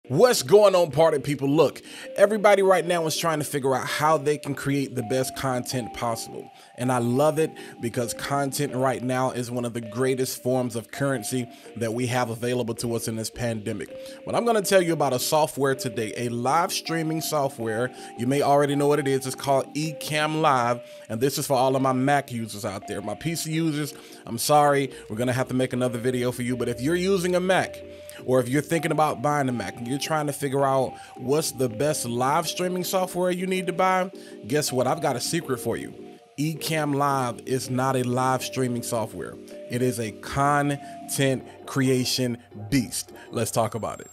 What's going on, party people? Look, everybody right now is trying to figure out how they can create the best content possible. And I love it because content right now is one of the greatest forms of currency that we have available to us in this pandemic. But I'm going to tell you about a software today, a live streaming software. You may already know what it is. It's called Ecamm Live. And this is for all of my Mac users out there. My PC users, I'm sorry, we're going to have to make another video for you. But if you're using a Mac, or if you're thinking about buying a Mac and you're trying to figure out what's the best live streaming software you need to buy, guess what? I've got a secret for you. Ecamm Live is not a live streaming software. It is a content creation beast. Let's talk about it.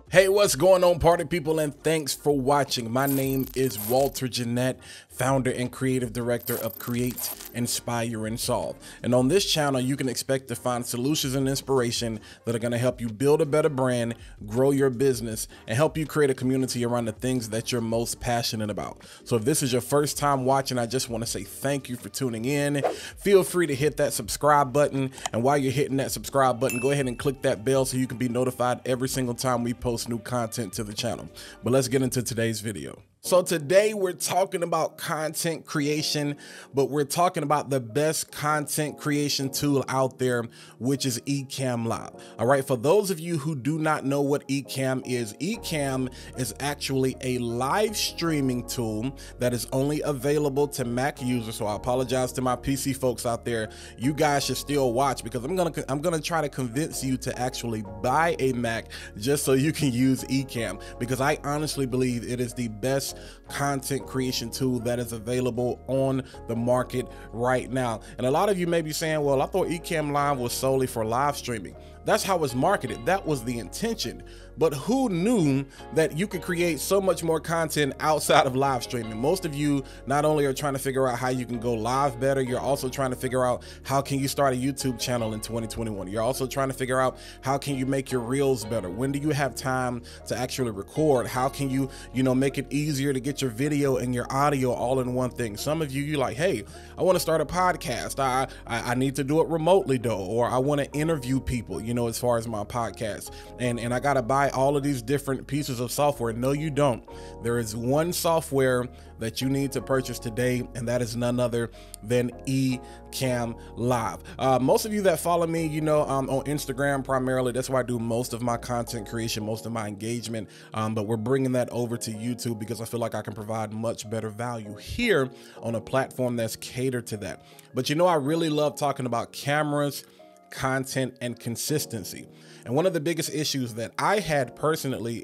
Hey, what's going on, party people, and thanks for watching. My name is Walter Jennette, founder and creative director of Create, Inspire, and Solve. And on this channel, you can expect to find solutions and inspiration that are going to help you build a better brand, grow your business, and help you create a community around the things that you're most passionate about. So if this is your first time watching, I just want to say thank you for tuning in. Feel free to hit that subscribe button. And while you're hitting that subscribe button, go ahead and click that bell so you can be notified every single time we post new content to the channel. But let's get into today's video. So today we're talking about content creation, but we're talking about the best content creation tool out there, which is Ecamm Live. All right, for those of you who do not know what Ecamm is actually a live streaming tool that is only available to Mac users. So I apologize to my PC folks out there. You guys should still watch because I'm gonna try to convince you to actually buy a Mac just so you can use Ecamm, because I honestly believe it is the best content creation tool that is available on the market right now. And a lot of you may be saying, well, I thought Ecamm Live was solely for live streaming. That's how it's marketed. That was the intention. But who knew that you could create so much more content outside of live streaming? Most of you not only are trying to figure out how you can go live better, you're also trying to figure out how can you start a YouTube channel in 2021. You're also trying to figure out how can you make your reels better? When do you have time to actually record? How can you make it easier to get your video and your audio all in one thing? Some of you, you're like, hey, I want to start a podcast. I need to do it remotely though, or I want to interview people, as far as my podcast, and I got to buy all of these different pieces of software. No, you don't. There is one software that you need to purchase today, and that is none other than Ecamm Live. Most of you that follow me, on Instagram primarily, that's where I do most of my content creation, most of my engagement, but we're bringing that over to YouTube because I feel like I can provide much better value here on a platform that's catered to that. But I really love talking about cameras, content, and consistency. And one of the biggest issues that I had personally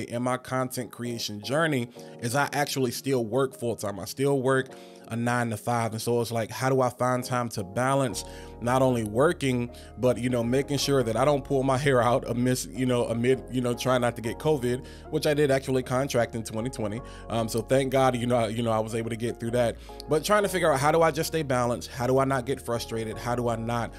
in my content creation journey is I actually still work full-time. I still work a 9 to 5. And so it's like, how do I find time to balance not only working, but, making sure that I don't pull my hair out amid trying not to get COVID, which I did actually contract in 2020. So thank God, I was able to get through that, but trying to figure out how do I just stay balanced? How do I not get frustrated? How do I not,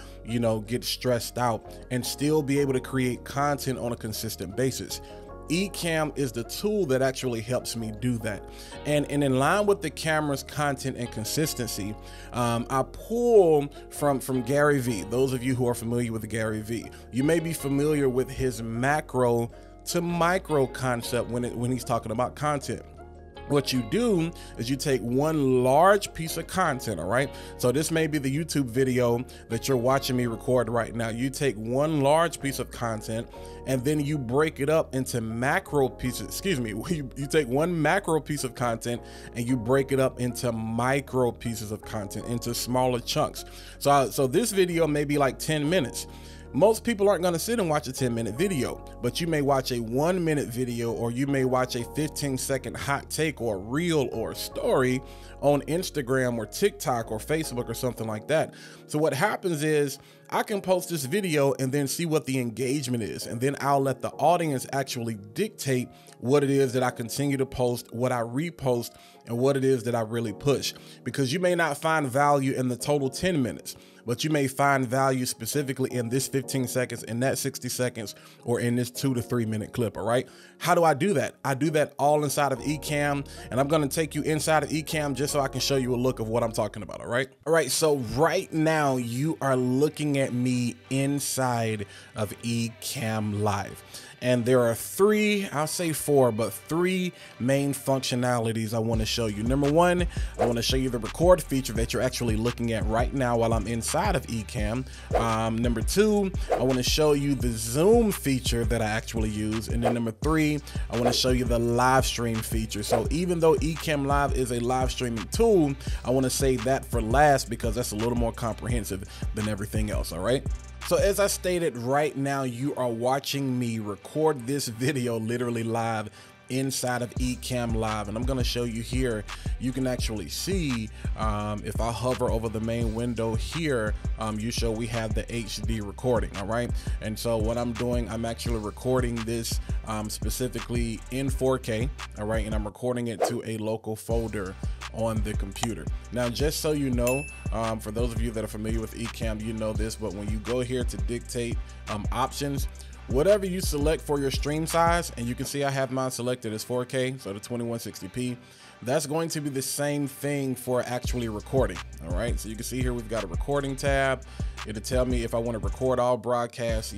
get stressed out and still be able to create content on a consistent basis? Ecamm is the tool that actually helps me do that. And in line with the camera's content and consistency, I pull from Gary Vee. Those of you who are familiar with Gary Vee, you may be familiar with his macro to micro concept when he's talking about content. What you do is you take one large piece of content, all right? So this may be the YouTube video that you're watching me record right now. You take one large piece of content and then you break it up into macro pieces. You take one macro piece of content and you break it up into micro pieces of content, into smaller chunks. So this video may be like 10 minutes. Most people aren't going to sit and watch a 10-minute video, but you may watch a 1-minute video, or you may watch a 15-second hot take or a reel or a story on Instagram or TikTok or Facebook or something like that. So what happens is I can post this video and then see what the engagement is, and then I'll let the audience actually dictate what it is that I continue to post, what I repost, and what it is that I really push. Because you may not find value in the total 10 minutes, but you may find value specifically in this 15 seconds, in that 60 seconds, or in this 2 to 3 minute clip, all right? How do I do that? I do that all inside of Ecamm, and I'm gonna take you inside of Ecamm just so I can show you a look of what I'm talking about. All right, so right now you are looking at me inside of Ecamm Live. And there are three, I'll say four, but three main functionalities I want to show you. Number one, I want to show you the record feature that you're actually looking at right now while I'm inside of Ecamm. Number two, I want to show you the zoom feature that I actually use. And then number three, I want to show you the live stream feature. So even though Ecamm Live is a live streaming tool, I want to save that for last because that's a little more comprehensive than everything else. All right. So as I stated, right now you are watching me record this video literally live inside of Ecamm Live, and I'm going to show you here. You can actually see if I hover over the main window here, we have the HD recording. All right, and so what I'm doing, I'm actually recording this specifically in 4K. All right, and I'm recording it to a local folder on the computer. Now, just so you know, for those of you that are familiar with Ecamm, you know this, but when you go here to dictate options, whatever you select for your stream size, and you can see I have mine selected as 4K, so the 2160p, that's going to be the same thing for actually recording. All right, so you can see here we've got a recording tab. It'll tell me if I want to record all broadcasts,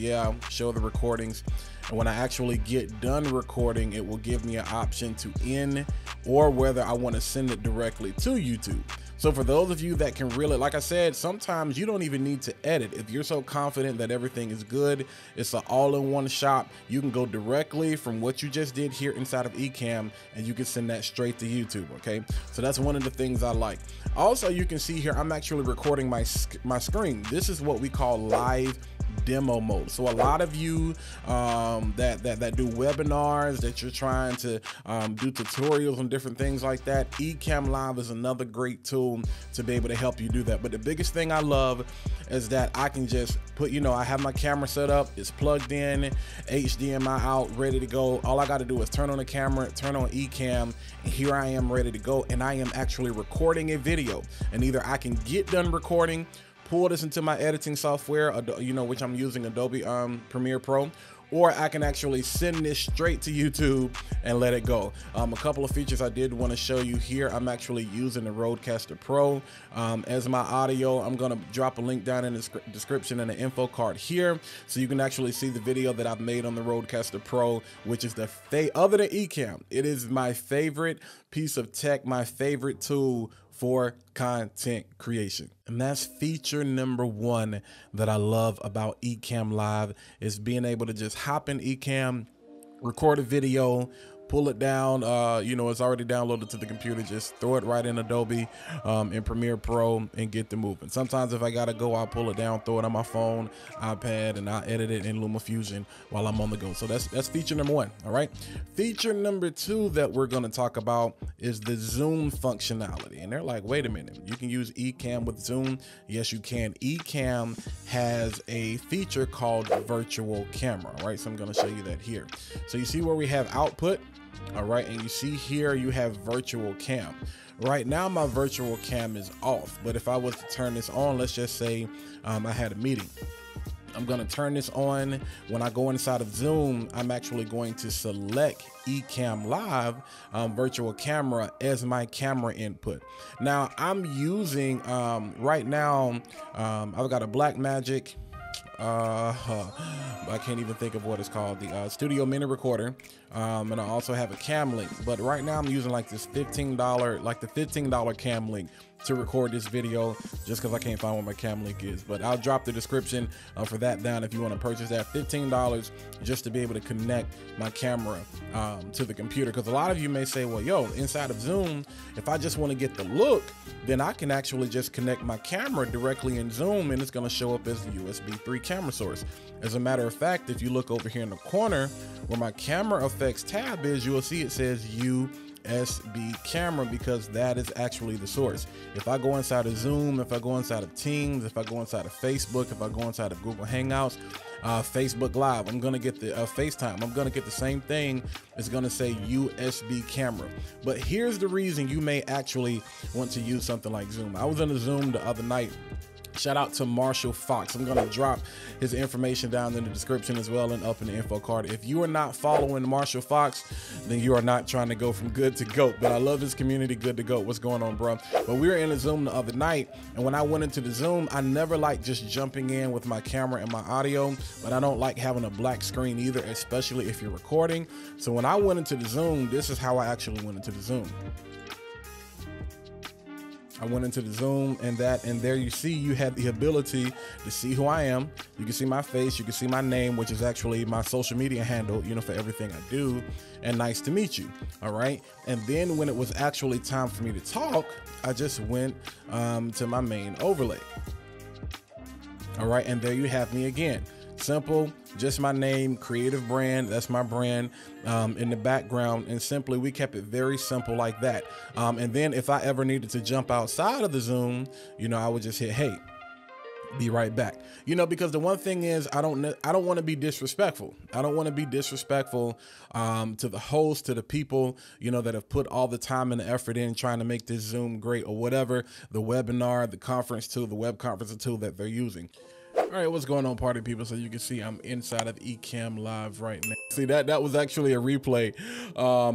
show the recordings. And when I actually get done recording, it will give me an option to end or whether I want to send it directly to YouTube. So for those of you that can really, like I said, sometimes you don't even need to edit. If you're so confident that everything is good, it's an all-in-one shop, you can go directly from what you just did here inside of Ecamm and you can send that straight to YouTube, okay? So that's one of the things I like. Also, you can see here, I'm actually recording my screen. This is what we call live demo mode. So a lot of you that do webinars, that you're trying to do tutorials and different things like that, Ecamm Live is another great tool to be able to help you do that. But the biggest thing I love is that I can just put, I have my camera set up, it's plugged in, HDMI out, ready to go. All I got to do is turn on the camera, turn on Ecamm, and here I am ready to go. And I am actually recording a video, and either I can get done recording, pull this into my editing software, which I'm using Adobe Premiere Pro, or I can actually send this straight to YouTube and let it go. A couple of features I did want to show you here. I'm actually using the Rodecaster Pro as my audio. I'm going to drop a link down in the description and the info card here, so you can actually see the video that I've made on the Rodecaster Pro, which is other than Ecamm, it is my favorite piece of tech, my favorite tool for content creation. And that's feature number one that I love about Ecamm Live, is being able to just hop in Ecamm, record a video, pull it down, it's already downloaded to the computer, just throw it right in Adobe in Premiere Pro and get to moving. Sometimes if I gotta go, I'll pull it down, throw it on my phone, iPad, and I'll edit it in LumaFusion while I'm on the go. So that's feature number one. All right, feature number two that we're gonna talk about is the zoom functionality. And they're like, wait a minute, you can use Ecamm with zoom? Yes, you can. Ecamm has a feature called virtual camera. All right, so I'm gonna show you that here. So you see where we have output, all right, and you see here you have virtual cam. Right now my virtual cam is off, but if I was to turn this on, let's just say I had a meeting, I'm going to turn this on. When I go inside of Zoom, I'm actually going to select Ecamm Live virtual camera as my camera input. Now I'm using right now I've got a Blackmagic, I can't even think of what it's called, the Studio Mini Recorder, and I also have a Cam Link, but right now I'm using like this $15, like the $15 Cam Link to record this video, just because I can't find what my Cam Link is. But I'll drop the description for that down if you want to purchase that. $15 just to be able to connect my camera to the computer, because a lot of you may say, well, yo, inside of Zoom, if I just want to get the look, then I can actually just connect my camera directly in Zoom and it's going to show up as the USB 3 camera source. As a matter of fact, if you look over here in the corner where my camera effects tab is, you will see it says USB camera, because that is actually the source. If I go inside of Zoom, if I go inside of Teams, if I go inside of Facebook, if I go inside of Google Hangouts, Facebook Live, I'm gonna get the FaceTime, I'm gonna get the same thing. It's gonna say USB camera. But here's the reason you may actually want to use something like Zoom. I was in a Zoom the other night, Shout out to Marshall Fox. I'm gonna drop his information down in the description as well and up in the info card. If you are not following Marshall Fox, then you are not trying to go from good to GOAT. But I love his community, good to GOAT. What's going on, bro? But we were in a Zoom the other night, and when I went into the Zoom, I never like just jumping in with my camera and my audio, but I don't like having a black screen either, especially if you're recording. So when I went into the Zoom, this is how I actually went into the Zoom. I went into the Zoom, and there you see, you had the ability to see who I am. You can see my face, you can see my name, which is actually my social media handle, you know, for everything I do, and nice to meet you. All right. And then when it was actually time for me to talk, I just went to my main overlay. All right. And there you have me again. Simple, just my name, creative brand. That's my brand in the background. And simply, we kept it very simple like that. And then if I ever needed to jump outside of the Zoom, you know, I would just hit, hey, be right back. You know, because the one thing is, I don't want to be disrespectful. I don't want to be disrespectful to the host, to the people, you know, that have put all the time and the effort in trying to make this Zoom great, or whatever, the webinar, the conference tool, the web conferencing tool that they're using. All right, what's going on, party people? So you can see I'm inside of Ecamm live right now. See, that was actually a replay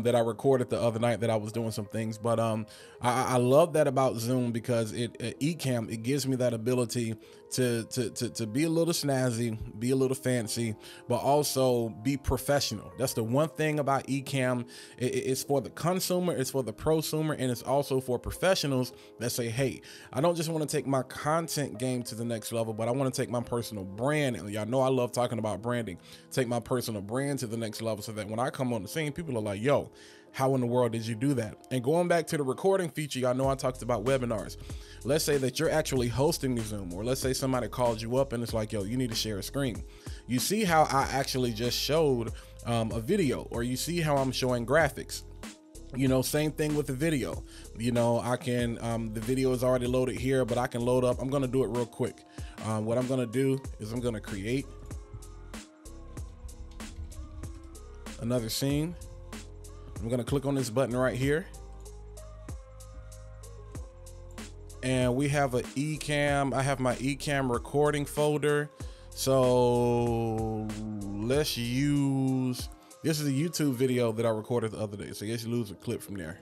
that I recorded the other night that I was doing some things. But I love that about Zoom, because Ecamm, it gives me that ability to be a little snazzy, be a little fancy, but also be professional. That's the one thing about Ecamm. It's for the consumer, it's for the prosumer, and it's also for professionals that say, hey, I don't just want to take my content game to the next level, but I want to take my personal brand, and y'all know I love talking about branding, take my personal brand to the next level, so that when I come on the scene, people are like, yo, how in the world did you do that? And going back to the recording feature, y'all know I talked about webinars. Let's say that you're actually hosting the Zoom, or let's say somebody called you up and it's like, yo, you need to share a screen. You see how I actually just showed a video, or you see how I'm showing graphics. You know, same thing with the video. You know, I can, the video is already loaded here, but I can load up. I'm going to do it real quick. What I'm going to do is I'm going to create another scene. I'm going to click on this button right here. And we have an Ecamm. I have my Ecamm recording folder. So let's use, this is a YouTube video that I recorded the other day. So I guess you lose a clip from there.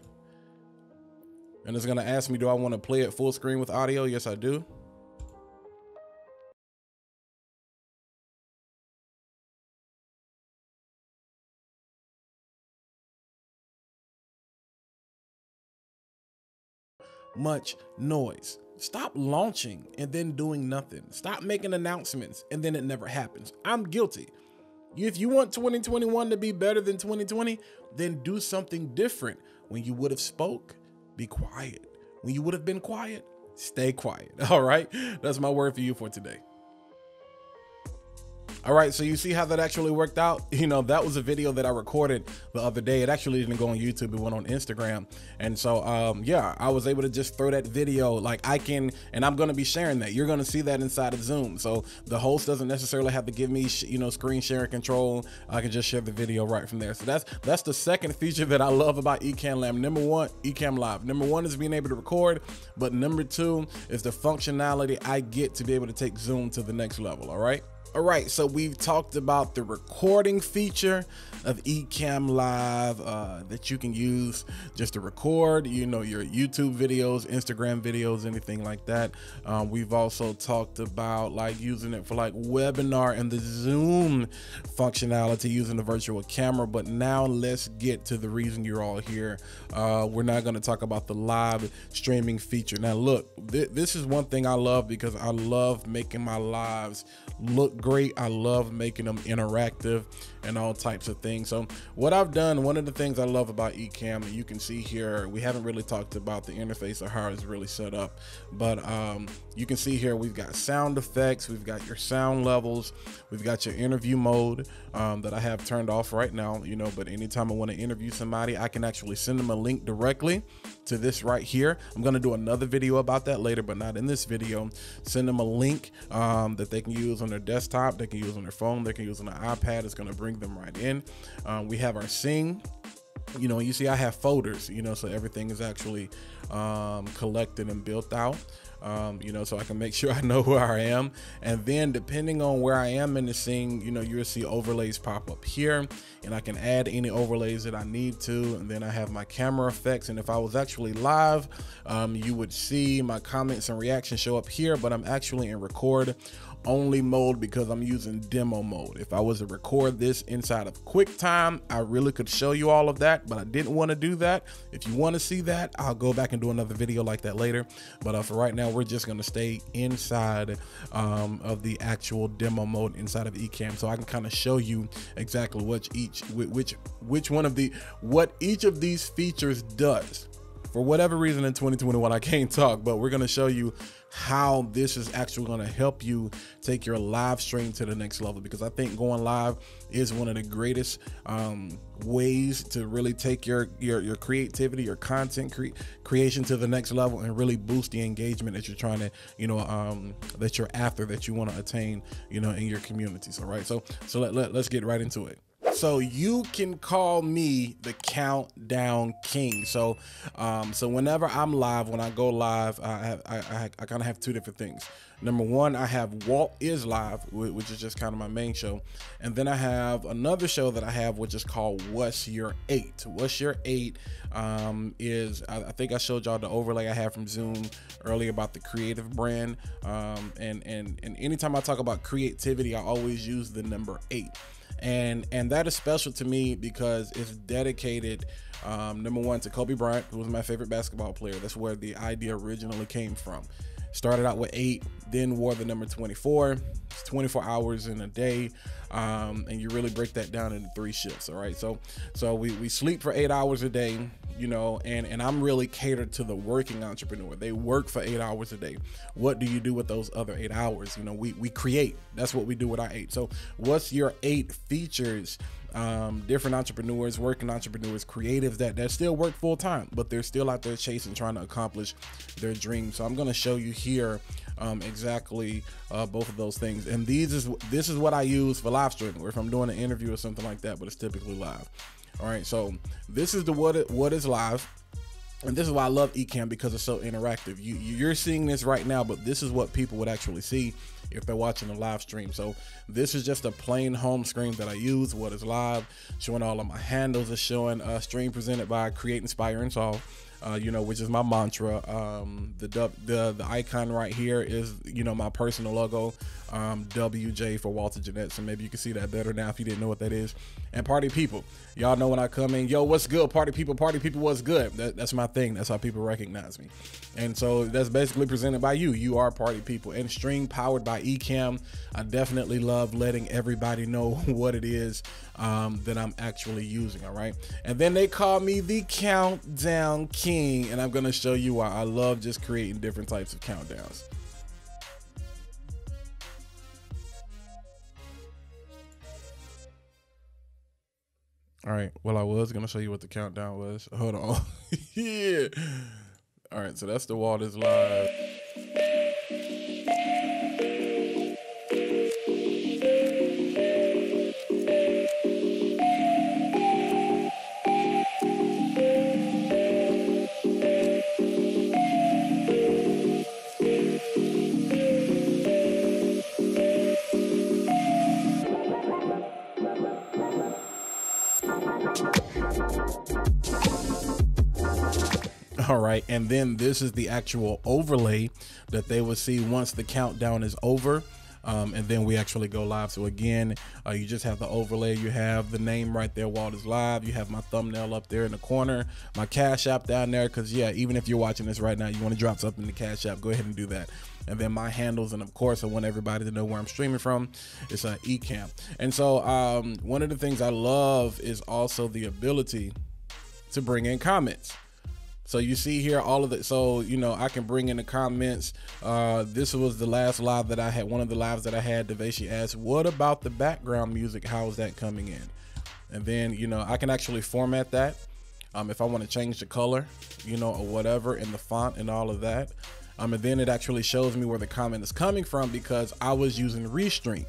And it's going to ask me, do I want to play it full screen with audio? Yes, I do. Much noise. Stop launching and then doing nothing. Stop making announcements and then it never happens. I'm guilty. If you want 2021 to be better than 2020, then do something different. When you would have spoke, be quiet. When you would have been quiet, stay quiet. All right. That's my word for you for today. All right, so you see how that actually worked out? You know, that was a video that I recorded the other day. It actually didn't go on YouTube, it went on Instagram. And so, yeah, I was able to just throw that video, like I can, and I'm gonna be sharing that. You're gonna see that inside of Zoom. So the host doesn't necessarily have to give me, you know, screen sharing control. I can just share the video right from there. So that's the second feature that I love about Ecamm Live. Number one, Ecamm Live. Number one is being able to record, but number two is the functionality I get to be able to take Zoom to the next level, all right? All right, so we've talked about the recording feature of Ecamm Live that you can use just to record, you know, your YouTube videos, Instagram videos, anything like that. We've also talked about like using it for like webinar and the Zoom functionality using the virtual camera. But now let's get to the reason you're all here. We're not going to talk about the live streaming feature. Now, look, this is one thing I love because I love making my lives look great. I love making them interactive and all types of things. So what I've done, one of the things I love about Ecamm, and you can see here, we haven't really talked about the interface or how it's really set up, but you can see here we've got sound effects, we've got your sound levels, we've got your interview mode that I have turned off right now, you know, but anytime I want to interview somebody, I can actually send them a link directly to this right here. I'm going to do another video about that later, but not in this video. Send them a link that they can use on their desktop, they can use on their phone, they can use on an iPad. It's going to bring them right in. We have our sing. you know, you see I have folders, you know, so everything is actually collected and built out. You know, so I can make sure I know where I am. And then depending on where I am in the scene, you know, you'll see overlays pop up here, and I can add any overlays that I need to. And then I have my camera effects. And if I was actually live, you would see my comments and reactions show up here, but I'm actually in record only mode because I'm using demo mode. If I was to record this inside of QuickTime, I really could show you all of that, but I didn't want to do that. If you want to see that, I'll go back and do another video like that later. But for right now, we're just going to stay inside of the actual demo mode inside of Ecamm, so I can kind of show you exactly what each of these features does. For whatever reason in 2021, I can't talk, but we're going to show you how this is actually going to help you take your live stream to the next level, because I think going live is one of the greatest ways to really take your creativity, your content creation to the next level, and really boost the engagement that you're trying to, you know, that you're after, that you want to attain, you know, in your communities. All right, so let's get right into it. So you can call me the countdown king. So whenever I'm live, when I go live, I kind of have two different things. Number one, I have Walt is Live, which is just kind of my main show. And then I have another show that I have, which is called What's Your 8? What's Your 8 is, I think I showed y'all the overlay I have from Zoom earlier about the creative brand. And anytime I talk about creativity, I always use the number 8. And that is special to me because it's dedicated, number one, to Kobe Bryant, who was my favorite basketball player. That's where the idea originally came from. Started out with 8, then wore the number 24. It's 24 hours in a day, and you really break that down into 3 shifts. All right, so we sleep for 8 hours a day, you know, and I'm really catered to the working entrepreneur. They work for 8 hours a day. What do you do with those other 8 hours? You know, we create. That's what we do with our 8. So What's Your 8 features different entrepreneurs, working entrepreneurs, creatives that still work full time, but they're still out there chasing, trying to accomplish their dreams. So I'm going to show you here exactly both of those things. And this is what I use for live streaming, or if I'm doing an interview or something like that, but it's typically live. All right, so this is the what is live. And this is why I love Ecamm, because it's so interactive. You're seeing this right now, but this is what people would actually see if they're watching a live stream. So this is just a plain home screen that I use. What is live, showing all of my handles, is showing stream presented by Create, Inspire, and Solve. You know, which is my mantra. The icon right here is, you know, my personal logo, WJ for Walter Jennette. So maybe you can see that better now if you didn't know what that is. And party people, y'all know when I come in, yo, what's good? Party people, what's good? That's my thing. That's how people recognize me. And so that's basically presented by you. You are party people, and stream powered by Ecamm. I definitely love letting everybody know what it is that I'm actually using. All right, and then they call me the countdown king, and I'm going to show you why I love just creating different types of countdowns. All right, well, I was going to show you what the countdown was. Hold on. Yeah. All right, so that's the Walt is Live. All right, and then this is the actual overlay that they will see once the countdown is over. And then we actually go live. So again, you just have the overlay. You have the name right there, Walt is Live. You have my thumbnail up there in the corner, my Cash App down there, because yeah, even if you're watching this right now, you want to drop something in the Cash App, go ahead and do that. And then my handles, and of course I want everybody to know where I'm streaming from. It's Ecamm. And so one of the things I love is also the ability to bring in comments. So you see here all of it. So, you know, I can bring in the comments. This was the last live that I had, one of the lives that I had. Devashi asked, what about the background music? How is that coming in? And then, you know, I can actually format that if I want to change the color, you know, or whatever, and the font and all of that. And then it actually shows me where the comment is coming from, because I was using Restream.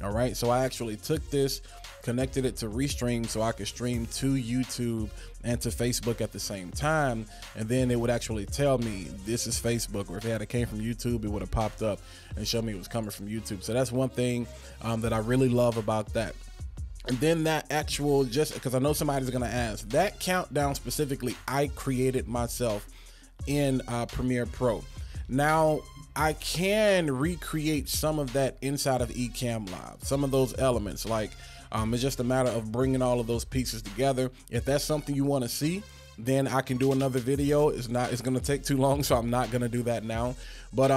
All right, so I actually took this connected it to Restream so I could stream to YouTube and to Facebook at the same time, and then it would actually tell me this is Facebook, or if it came from YouTube, it would have popped up and showed me it was coming from YouTube. So that's one thing that I really love about that. And then that actual, just because I know somebody's gonna ask, that countdown specifically, I created myself in Premiere Pro. Now I can recreate some of that inside of Ecamm Live, some of those elements, like it's just a matter of bringing all of those pieces together. If that's something you want to see, then I can do another video. It's going to take too long, so I'm not going to do that now. But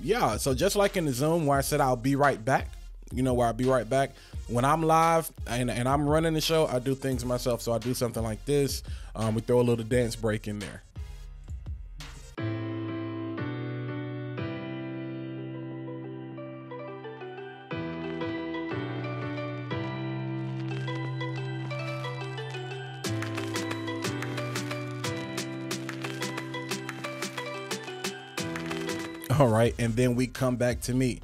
yeah, so just like in the Zoom where I said I'll be right back, you know, where I'll be right back, when I'm live and I'm running the show, I do things myself. So I do something like this. We throw a little dance break in there. All right, and then we come back to me.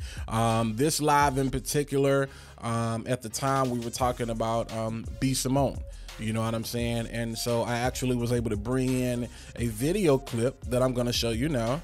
This live in particular, at the time we were talking about B. Simone, you know what I'm saying? And so I actually was able to bring in a video clip that I'm gonna show you now.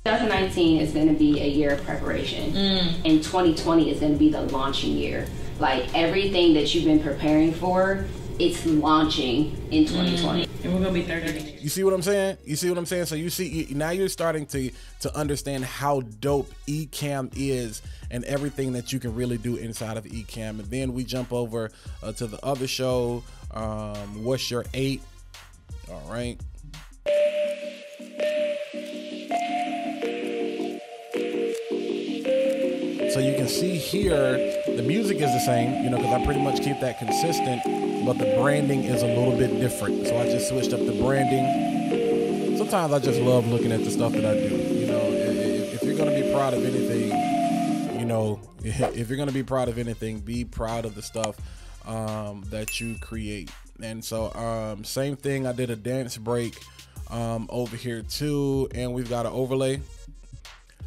2019 is gonna be a year of preparation, and 2020 is gonna be the launching year. Like everything that you've been preparing for, it's launching in 2020. And we're gonna be 30. You see what I'm saying? You see what I'm saying? So you see, now you're starting to understand how dope Ecamm is and everything that you can really do inside of Ecamm. And then we jump over to the other show, What's Your 8? All right. So you can see here, the music is the same, you know, because I pretty much keep that consistent, but the branding is a little bit different. So I just switched up the branding. Sometimes I just love looking at the stuff that I do. You know, if you're going to be proud of anything, you know, if you're going to be proud of anything, be proud of the stuff that you create. And so same thing, I did a dance break over here too, and we've got an overlay.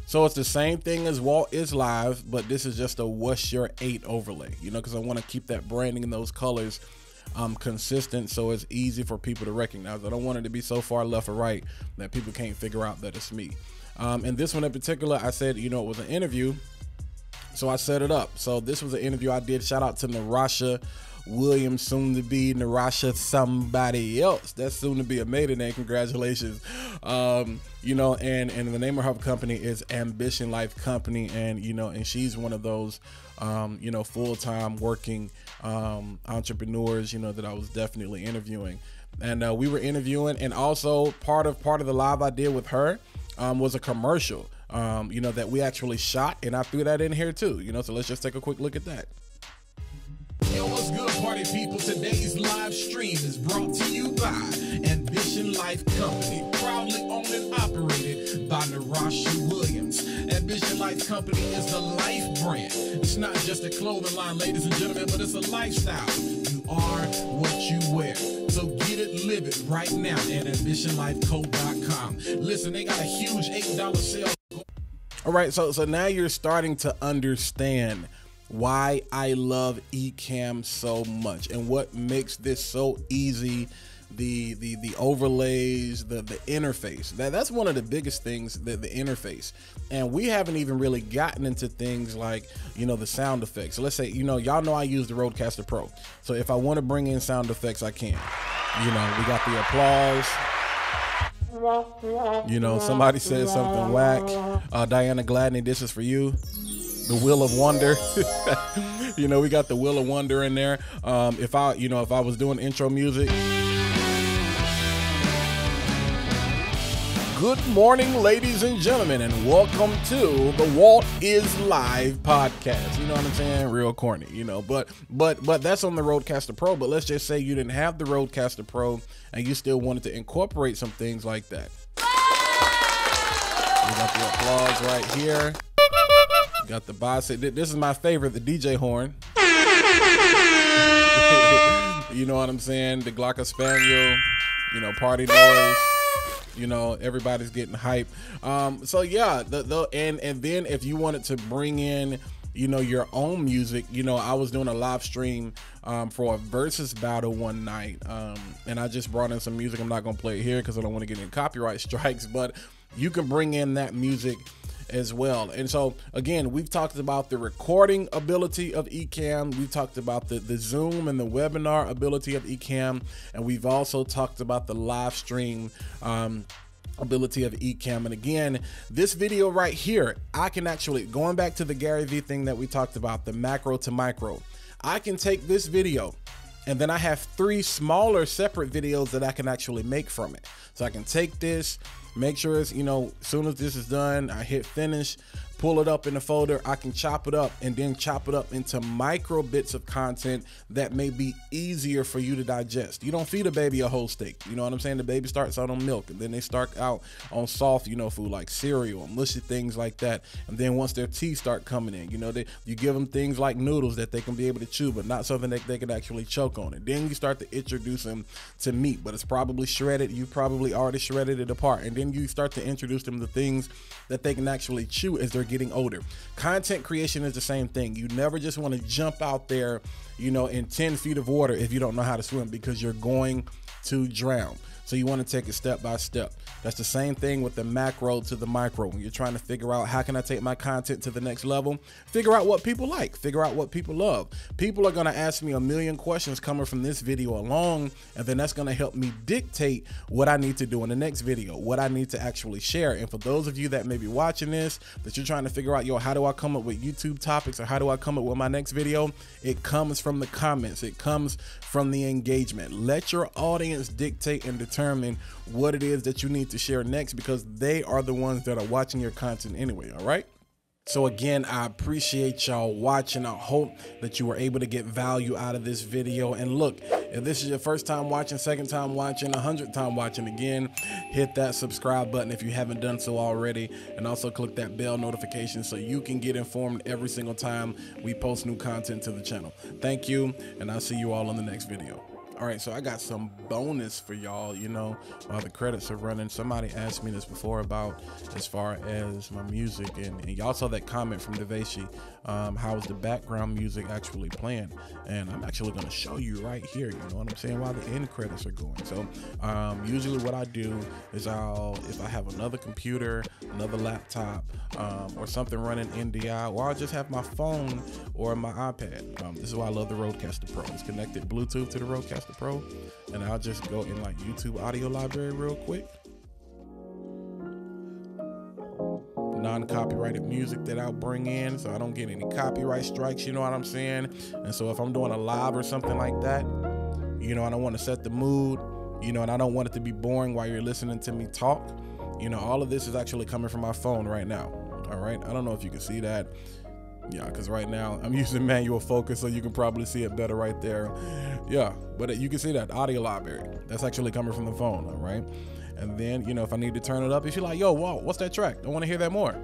So it's the same thing as Walt is Live, but this is just a What's Your 8 overlay, you know, because I want to keep that branding and those colors consistent so it's easy for people to recognize. I don't want it to be so far left or right that people can't figure out that it's me. And this one in particular, I said, you know, it was an interview, so I set it up. So this was an interview I did. Shout out to Narasha Williams, soon to be Narasha somebody else. That's soon to be a maiden name. Congratulations. You know, and the name of her company is Ambition Life Company, and you know, and she's one of those you know, full-time working entrepreneurs, you know, that I was definitely interviewing. And we were interviewing, and also part of the live I did with her was a commercial, you know, that we actually shot, and I threw that in here too, you know. So let's just take a quick look at that. Yo, what's good, party people? Today's live stream is brought to you by Ambition Life Company, proudly owned and operated by Narasha Williams. Ambition Life Company is the life brand. It's not just a clothing line, ladies and gentlemen, but it's a lifestyle. You are what you wear. So get it, live it right now at ambitionlifeco.com. Listen, they got a huge $8 sale. All right, so now you're starting to understand why I love Ecamm so much and what makes this so easy. The overlays, the interface, that's one of the biggest things, the interface. And we haven't even really gotten into things like, you know, the sound effects. So let's say, you know, y'all know I use the Rodecaster Pro, so if I want to bring in sound effects, I can. You know, we got the applause. You know, somebody said something whack. Diana Gladney, this is for you. The Wheel of Wonder. You know, we got the Wheel of Wonder in there. If I was doing intro music. Good morning, ladies and gentlemen, and welcome to the Walt is Live podcast. You know what I'm saying? Real corny, you know, but that's on the Rodecaster Pro. But let's just say you didn't have the Rodecaster Pro and you still wanted to incorporate some things like that. We got the applause right here. Got the bicep. This is my favorite, the DJ horn. You know what I'm saying? The Glocker Spaniel, you know, party noise. You know, everybody's getting hype. So yeah, and then if you wanted to bring in, you know, your own music. You know, I was doing a live stream for a versus battle one night, and I just brought in some music. I'm not gonna play it here because I don't want to get any copyright strikes, but you can bring in that music as well. And so again, we've talked about the recording ability of Ecamm, we've talked about the Zoom and the webinar ability of Ecamm, and we've also talked about the live stream ability of Ecamm. And again, this video right here, I can actually, going back to the Gary Vee thing that we talked about, the macro to micro, I can take this video and then I have 3 smaller separate videos that I can actually make from it. So I can take this, make sure it's, you know, as soon as this is done, I hit finish, pull it up in the folder, I can chop it up and then chop it up into micro bits of content that may be easier for you to digest. You don't feed a baby a whole steak. You know what I'm saying? The baby starts out on milk and then they start out on soft, you know, food like cereal, mushy things like that. And then once their teeth start coming in, you know, you give them things like noodles that they can be able to chew, but not something that they can actually choke on. And then you start to introduce them to meat, but it's probably shredded. You probably already shredded it apart. And then you start to introduce them to things that they can actually chew as they're getting older. Content creation is the same thing. You never just want to jump out there, you know, in 10 feet of water if you don't know how to swim, because you're going to drown. So you want to take it step by step. That's the same thing with the macro to the micro. When you're trying to figure out how can I take my content to the next level, figure out what people like, figure out what people love. People are going to ask me a million questions coming from this video alone, and then that's going to help me dictate what I need to do in the next video, what I need to actually share. And for those of you that may be watching this, that you're trying to figure out, yo, how do I come up with YouTube topics, or how do I come up with my next video? It comes from the comments. It comes from the engagement. Let your audience dictate and determine what it is that you need to share next, because they are the ones that are watching your content anyway. All right. So again, I appreciate y'all watching. I hope that you were able to get value out of this video. And look, if this is your first time watching, second time watching, 100th time watching, again, hit that subscribe button if you haven't done so already, and also click that bell notification so you can get informed every single time we post new content to the channel. Thank you, and I'll see you all in the next video. All right, so I got some bonus for y'all, you know, while the credits are running. Somebody asked me this before about as far as my music, and y'all saw that comment from Deveshi, how is the background music actually playing? And I'm actually going to show you right here, you know what I'm saying, while the end credits are going. So usually what I do is if I have another computer, another laptop, or something running NDI, or I'll just have my phone or my iPad. This is why I love the Rodecaster Pro. It's connected Bluetooth to the Rodecaster Pro, and I'll just go in like YouTube audio library real quick. Non-copyrighted music that I'll bring in so I don't get any copyright strikes, you know what I'm saying? And so if I'm doing a live or something like that, you know, and I want to set the mood, you know, and I don't want it to be boring while you're listening to me talk, you know, all of this is actually coming from my phone right now. All right, I don't know if you can see that. Yeah, because right now I'm using manual focus, so you can probably see it better right there. Yeah, but you can see that audio library. That's actually coming from the phone, all right? And then, you know, if I need to turn it up, if you're like, yo, Walt, what's that track? I want to hear that more.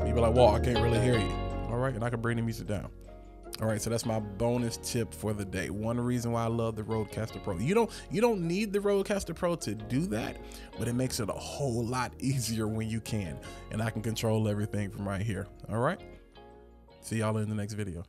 You'd be like, Walt, I can't really hear you. All right, and I can bring the music down. All right, so that's my bonus tip for the day. One reason why I love the Rodecaster Pro. You don't need the Rodecaster Pro to do that, but it makes it a whole lot easier when you can. And I can control everything from right here. All right? See y'all in the next video.